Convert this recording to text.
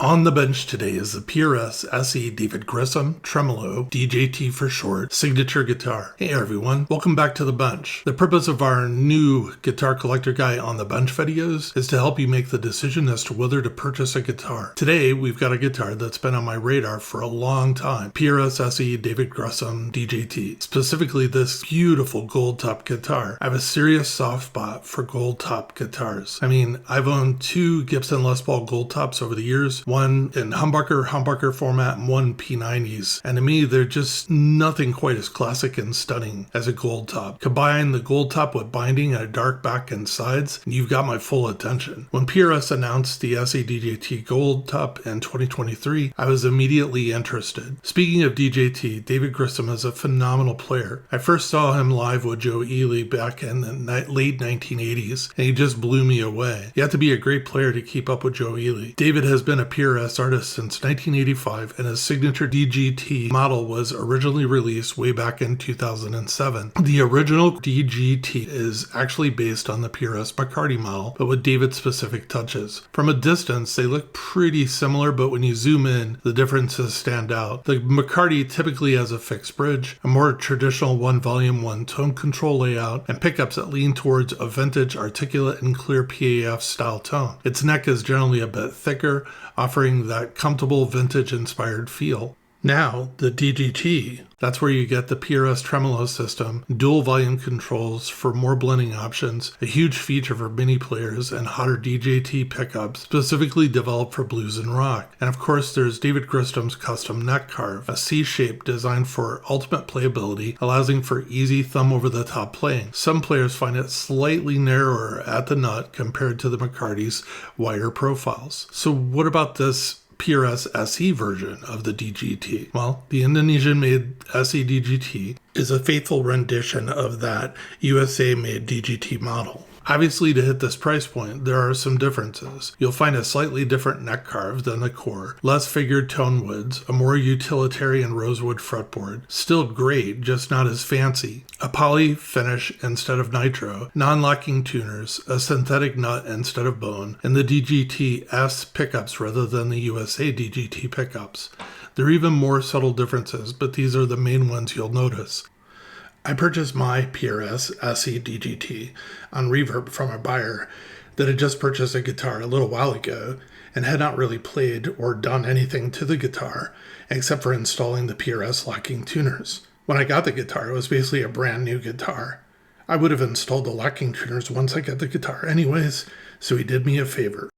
On the bench today is the PRS SE David Grissom Tremolo, DGT for short, signature guitar. Hey everyone, welcome back to the bench. The purpose of our new Guitar Collector Guy on the Bench videos is to help you make the decision as to whether to purchase a guitar. Today we've got a guitar that's been on my radar for a long time, PRS SE David Grissom DGT, specifically this beautiful gold top guitar. I have a serious soft spot for gold top guitars. I mean, I've owned two Gibson Les Paul gold tops over the years, one in humbucker format and one P90s. And to me, they're just nothing quite as classic and stunning as a gold top. Combine the gold top with binding and a dark back and sides, and you've got my full attention. When PRS announced the SE DGT gold top in 2023, I was immediately interested. Speaking of DGT, David Grissom is a phenomenal player. I first saw him live with Joe Ely back in the late 1980s, and he just blew me away. You have to be a great player to keep up with Joe Ely. David has been a PRS artist since 1985, and his signature DGT model was originally released way back in 2007. The original DGT is actually based on the PRS McCarty model, but with David's specific touches. From a distance, they look pretty similar, but when you zoom in, the differences stand out. The McCarty typically has a fixed bridge, a more traditional one volume, one tone control layout, and pickups that lean towards a vintage, articulate, and clear PAF style tone. Its neck is generally a bit thicker, offering that comfortable vintage-inspired feel. Now, the DGT, that's where you get the PRS tremolo system, dual volume controls for more blending options, a huge feature for mini players, and hotter DGT pickups specifically developed for blues and rock. And of course, there's David Grissom's custom neck carve, a C shape designed for ultimate playability, allowing for easy thumb over the top playing. Some players find it slightly narrower at the nut compared to the McCarty's wider profiles. So what about this PRS SE version of the DGT? Well, the Indonesian-made SE DGT is a faithful rendition of that USA-made DGT model. Obviously, to hit this price point, there are some differences. You'll find a slightly different neck carve than the core, less figured tone woods, a more utilitarian rosewood fretboard, still great, just not as fancy, a poly finish instead of nitro, non-locking tuners, a synthetic nut instead of bone, and the DGT S pickups rather than the USA DGT pickups. There are even more subtle differences, but these are the main ones you'll notice. I purchased my PRS SE DGT on Reverb from a buyer that had just purchased a guitar a little while ago and had not really played or done anything to the guitar except for installing the PRS locking tuners. When I got the guitar, it was basically a brand new guitar. I would have installed the locking tuners once I got the guitar anyways, so he did me a favor.